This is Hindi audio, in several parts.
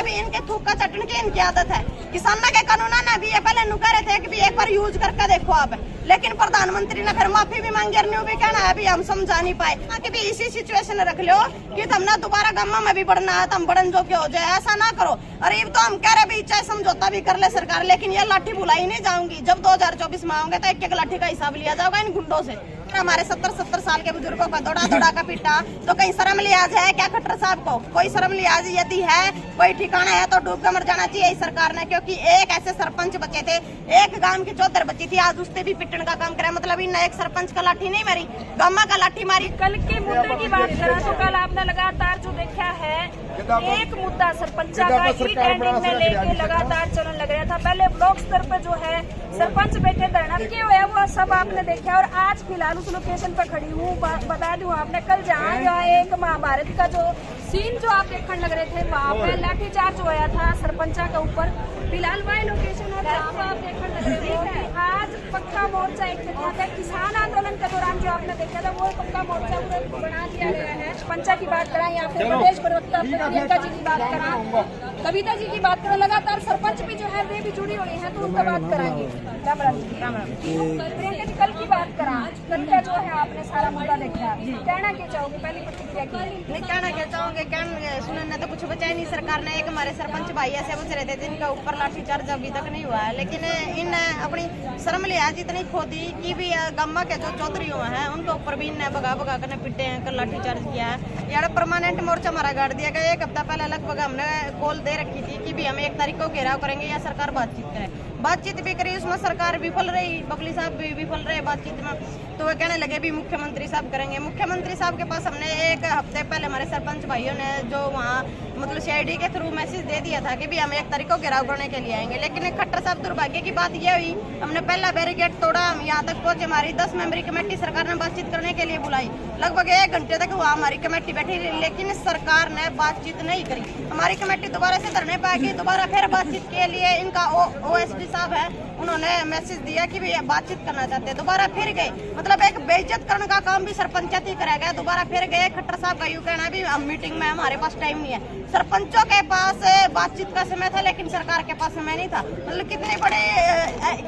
करे भी इनके थूक का चटन की इनकी आदत है। किसानों के कानून ने भी ये पहले नु कह रहे थे कि भी एक बार यूज करके देखो आप, लेकिन प्रधानमंत्री ने फिर माफी भी मांगी और न्यू भी कहना है भी हम समझा नहीं पाए कि भी इसी सिचुएशन रख लो कि हमने दोबारा गम्मा में भी बढ़ना है, हम बढ़न जो हो जाए, ऐसा ना करो। और ये तो हम कह रहे भी चाहे समझौता भी कर ले सरकार, लेकिन ये लाठी बुलाई नहीं जाऊंगी। जब 2024 में आओगे तो एक एक लाठी का हिसाब लिया जाएगा इन गुंडों से। हमारे 70-70 साल के बुजुर्गों का दौड़ा का पीटा, तो कहीं शर्म लिहाज है क्या खट्टर साहब को? कोई शर्म लिहाज यदि है, कोई ठिकाना है तो डूब कर मर जाना चाहिए इस सरकार ने। क्योंकि एक ऐसे सरपंच बचे थे, एक गांव की चौधर बची थी, आज उससे भी पिटने का काम करे। मतलब इन एक सरपंच का लाठी नहीं मारी, गम्मा का लाठी मारी। कल के मुद्दे की बात करें तो कल आपने लगातार जो देखा है, एक मुद्दा सरपंचा का ही ट्रेंडिंग में लेके लगातार चलन लग रहा था। पहले ब्लॉक स्तर पे जो है सरपंच बैठे धरना किए हुए, वो सब आपने देखा। और आज फिलहाल उस लोकेशन पर खड़ी हूँ, बता दूं आपने कल जहाँ एक महाभारत का जो सीन जो आप देखने लग रहे थे, वहाँ पे लाठीचार्ज होया था सरपंचा के ऊपर। फिलहाल वही लोकेशन है जहाँ पर आप देखने लग रहे थे। आज पक्का मोर्चा एक था, किसान आंदोलन के दौरान जो आपने देखा था वो पक्का मोर्चा बना दिया गया है। पंचा की बात करें या फिर प्रदेश प्रवक्ता प्रियंका जी की बात करें, कविता जी की बात करें, लगातार सरपंच भी जो है वे भी जुड़ी हुई है, तो उनका बात कराएंगे। राम राम प्रियंका जी, कल की बात करा, कल का जो है आपने सारा मुद्दा देखा, कहना क्या चाहोगे? पहली प्रतिक्रिया की नहीं कहना क्या चाहोगे, सुनने तो कुछ बचा ही नहीं सरकार ने। एक हमारे सरपंच भाई ऐसे बच रहे थे जिनका ऊपर लाठीचार्ज अभी तक नहीं हुआ है, लेकिन इन अपनी शर्म लिहाज इतनी खो दी कि भी गम्मा के जो चौधरी हुए हैं उनके ऊपर भी इनने भगा कर पिटे हैं, कल लाठीचार्ज किया है। यार परमानेंट मोर्चा हमारा गाड़ दिया गया। एक हफ्ता पहले लगभग हमने कॉल दे रखी थी कि भी हम 1 तारीख को घेराव करेंगे या सरकार बातचीत करे। बातचीत भी करी, उसमें सरकार विफल रही, बबली साहब भी विफल रहे बातचीत में। तो वो कहने लगे भी मुख्यमंत्री साहब करेंगे। मुख्यमंत्री साहब के पास हमने 1 हफ्ते पहले हमारे सरपंच भाइयों ने जो वहाँ मतलब CID के थ्रू मैसेज दे दिया था कि भी हम 1 तारीख को घेराव करने के लिए आएंगे। लेकिन खट्टर साहब दुर्भाग्य की बात यह हुई, हमने पहला बैरिकेड तोड़ा, हम यहाँ तक पहुंचे। हमारी 10 मेंबरी कमेटी सरकार ने बातचीत करने के लिए बुलाई, लगभग 1 घंटे तक वहाँ हमारी कमेटी बैठी रही, लेकिन सरकार ने बातचीत नहीं करी। हमारी कमेटी दोबारा से धरने पे आ गई, दोबारा फिर बातचीत के लिए इनका OSD साहब है, उन्होंने मैसेज दिया कि भी बातचीत करना चाहते हैं। दोबारा फिर गए, मतलब एक बेइज्जत करने का काम भी सरपंचायत ही करा गया। दोबारा फिर गए, खट्टर साहब का यूं कहना भी हम मीटिंग में, हमारे पास टाइम नहीं है। सरपंचों के पास बातचीत का समय था, लेकिन सरकार के पास समय नहीं था। मतलब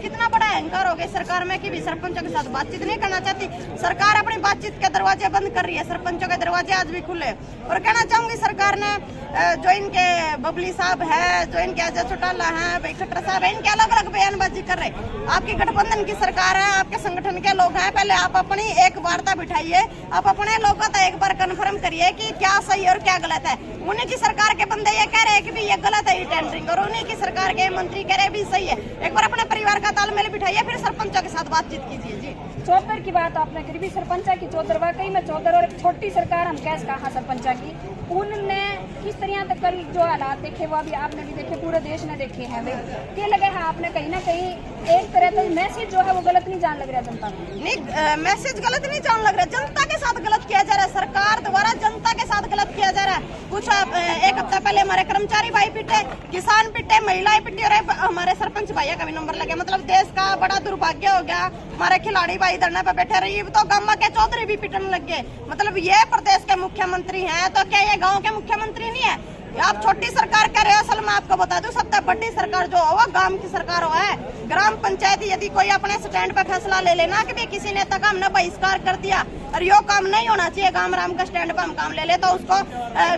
कितना बड़ा अहंकार हो गया सरकार में कि भी सरपंचों के साथ बातचीत नहीं करना चाहती। सरकार अपनी बातचीत के दरवाजे बंद कर रही है, सरपंचों के दरवाजे आज भी खुले। और कहना चाहूंगी सरकार ने जो इनके बबली साहब है, जो इनके अजय चौटाला है, भाई खट्टर साहब है, इनके अलग अलग बयानबाजी कर रहे। आपकी गठबंधन की सरकार है, आपके संगठन के लोग हैं, पहले आप अपनी एक वार्ता बिठाइए, आप अपने लोगों को एक बार कन्फर्म करिए कि क्या सही और क्या गलत है। उन्हीं की सरकार के बंदे ये कह रहे हैं कि भी ये गलत है टेंडरिंग, और उन्हीं की सरकार के मंत्री कह रहे भी सही है। एक बार अपने परिवार का तालमेल बिठाइए, फिर सरपंचों के साथ बातचीत कीजिए। जी, चौधर की बात आपने करी भी, सरपंचा की चौधर, वाकई में चौधर और एक छोटी सरकार हम कैसे कहा सरपंचा की, उनने किस तरह तक कल जो हालात देखे वो अभी आपने भी देखे, पूरे देश ने देखे हैं। वे क्या लगे है आपने कहीं ना कहीं एक तरह का मैसेज जो है वो गलत नहीं जान लग रहा जनता नहीं, मैसेज गलत नहीं जान लग रहा, जनता के साथ गलत किया जा रहा है, सरकार द्वारा जनता के साथ गलत किया जा रहा है। कुछ 1 हफ्ता पहले हमारे कर्मचारी भाई पिटे, किसान पिटे, महिलाएं पिटी, और हमारे सरपंच भैया का भी नंबर लगे। मतलब देश का बड़ा दुर्भाग्य हो गया, हमारे खिलाड़ी भाई धरने पे बैठे रही, तो गम्मा के चौधरी भी पिटने लग गए। मतलब ये प्रदेश के मुख्यमंत्री हैं, तो क्या ये गाँव के मुख्यमंत्री नहीं है? आप छोटी सरकार कह रहे हो, असल में आपको बता दूं सबसे बड़ी सरकार जो हो गांव की सरकार हो है। ग्राम पंचायत यदि कोई अपने स्टैंड पे फैसला ले लेना कि भी किसी नेता का हमने बहिष्कार कर दिया और यो काम नहीं होना चाहिए, गांव राम का स्टैंड पे हम काम ले ले, तो उसको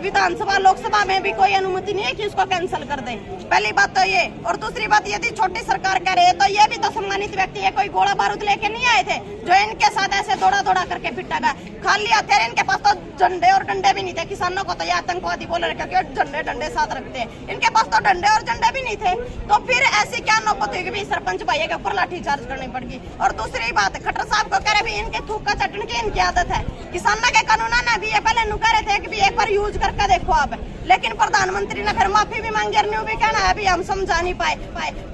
विधानसभा लोकसभा में भी कोई अनुमति नहीं है कि उसको कैंसिल कर दे। पहली बात तो ये। और दूसरी बात, यदि छोटी सरकार कह रहे है तो ये भी तो सम्मानित व्यक्ति है, कोई गोला बारूद लेके नहीं आए थे जो इनके साथ ऐसे दौड़ा करके पिटा गया। खाली हथियार, इनके पास तो झंडे और डंडे भी नहीं थे। किसानों को तो ये आतंकवादी बोल रहे क्योंकि डंडे साथ रखते हैं, इनके पास तो डंडे और झंडे भी नहीं थे। तो फिर ऐसी क्या नौबत हुई कि भी सरपंच भाई के ऊपर लाठीचार्ज करनी पड़गी। और दूसरी बात, खट्टर साहब को कह रहे भी इनके थूक का चटन की इनकी आदत है। किसानों के कानून ने भी ये पहले नु कह रहे थे कि भी एक बार यूज करके देखो आप, लेकिन प्रधानमंत्री ने फिर माफी भी मांगी और न्यू भी कहना है भी हम समझा नहीं पाए।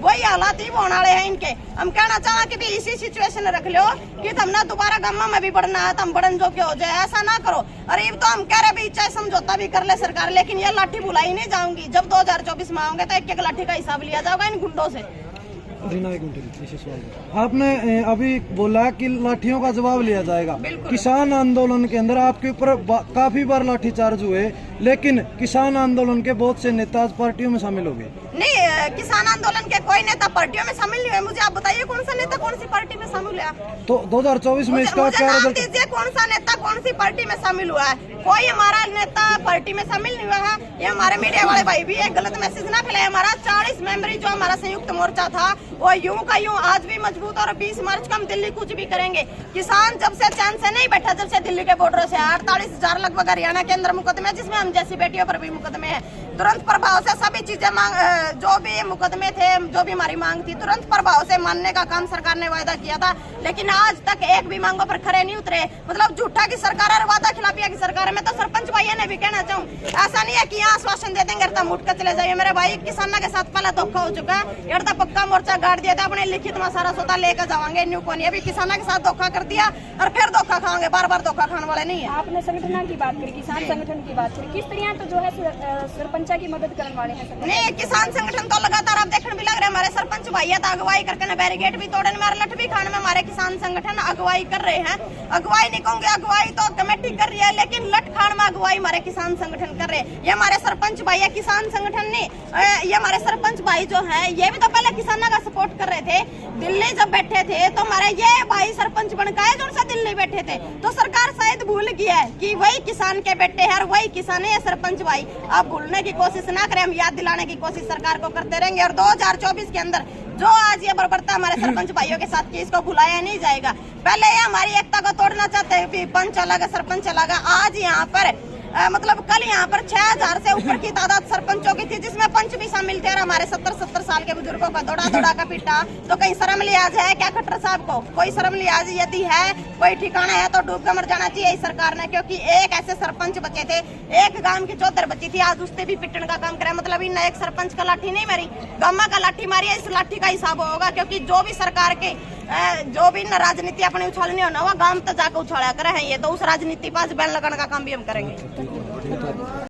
वही हालात ही होने वाले हैं इनके। हम कहना चाहें कि भी इसी सिचुएशन रख लो कि हमने दोबारा गम्मा में भी बढ़ना है, हम बढ़न जो हो जाए, ऐसा ना करो। और ये तो हम कह रहे भी चाहे समझौता भी कर ले सरकार, लेकिन ये लाठी बुलाई नहीं जाऊंगी। जब 2024 में आओगे तो एक एक लाठी का हिसाब लिया जाएगा इन गुंडों से। आपने अभी बोला कि लाठियों का जवाब लिया जाएगा। किसान आंदोलन के अंदर आपके ऊपर काफी बार लाठीचार्ज हुए, लेकिन किसान आंदोलन के बहुत से नेता आज पार्टियों में शामिल हो गए। नहीं, किसान आंदोलन के कोई नेता पार्टियों में शामिल नहीं हुए। मुझे आप बताइए कौन सा नेता कौन सी पार्टी में शामिल हुआ? तो 2024 में इसका क्या रिजल्ट दीजिए, कौन सा नेता कौन सी पार्टी में शामिल हुआ है? कोई हमारा नेता पार्टी में शामिल नहीं हुआ है। ये हमारे मीडिया वाले भाई भी एक गलत मैसेज ना फैलाए। हमारा 40 मेंबरी जो हमारा संयुक्त मोर्चा था वो यूं का यूं आज भी मजबूत, और 20 मार्च को हम दिल्ली कुछ भी करेंगे। किसान जब से चैन से नहीं बैठा, जब से दिल्ली के बॉर्डर से 48,000 लगभग हरियाणा के अंदर मुकदमे, जिसमें हम जैसी बेटियों पर भी मुकदमे हैं, तुरंत प्रभाव से सभी चीजें जो भी मुकदमे थे, जो भी हमारी मांग थी, तुरंत प्रभाव से मानने का काम सरकार ने वायदा किया था, लेकिन आज तक एक भी मांगों पर खरे नहीं उतरे। मतलब झूठा की सरकार और वादा खिलाफिया की सरकार है। मैं तो सरपंच भाइयों ने भी कहना चाहूँ, ऐसा नहीं है कि यहाँ आश्वासन दे देंगे तो मुट कर चले जाइए। मेरे भाई, किसानों के साथ पहले धोखा हो चुका है। यार तो पक्का मोर्चा गाड़ दिया था, अपने लिखित में सारा सोता लेकर जावांगे। न्यू कोनी अभी किसानों के साथ धोखा कर दिया और फिर धोखा खाएंगे। बार बार धोखा खाने वाले नहीं है। आपने संगठन की बात करी, किसान संगठन की बात करी, किस तरह तो जो है सरपंचा की मदद करने वाले हैं? नहीं, किसान संगठन तो लगातार आप देखने भी लग रहे हैं। हमारे सरपंच भैया तो अगुवाई करके बैरिकेड भी तोड़ने में, लठ भी खाने में हमारे किसान संगठन अगुवाई कर रहे हैं। अगुवाई नहीं कहूंगे, अगुवाई तो कमेटी कर रही है, लेकिन लठ खान में अगुवाई हमारे किसान संगठन कर रहे हैं। ये हमारे सरपंच भैया किसान संगठन नहीं, ये हमारे सरपंच भाई जो है ये भी तो पहले किसानों का सपोर्ट कर रहे थे। दिल्ली जब बैठे थे तो हमारे ये भाई सरपंच बनकर जो सा दिल्ली बैठे थे, तो सरकार शायद भूल गया है कि वही किसान के बेटे हैं और वही किसान है सरपंच भाई। आप भूलने की कोशिश ना करें, हम याद दिलाने की कोशिश सरकार को करते रहेंगे। और 2024 के अंदर जो आज ये बर्बरता हमारे सरपंच भाइयों के साथ की, इसको भुलाया नहीं जाएगा। पहले ये हमारी एकता को तोड़ना चाहते हैं कि पंच अलग सरपंच अलग। आज यहाँ पर मतलब कल यहाँ पर 6000 से ऊपर की तादाद सरपंचों की थी, जिसमें पंच भी शामिल थे। और हमारे 70-70 साल के बुजुर्गों का दौड़ा का पीटा। तो कहीं शर्म लिहाज है क्या खट्टर साहब को? कोई शर्म लिहाज यदि है, कोई ठिकाना है तो डूब कर मर जाना चाहिए इस सरकार ने। क्योंकि एक ऐसे सरपंच बचे थे, एक गांव की चौधर बची थी, आज उससे भी पिटने का काम करे। मतलब इन एक सरपंच का लाठी नहीं मारी, गामा का लाठी मारी है। इस लाठी का हिसाब होगा, क्योंकि जो भी सरकार के जो भी राजनीति अपनी उछालनी होना वो गांव तक जाकर उछाला करे हैं। ये तो उस राजनीति पास बैन लगाने का काम भी हम करेंगे।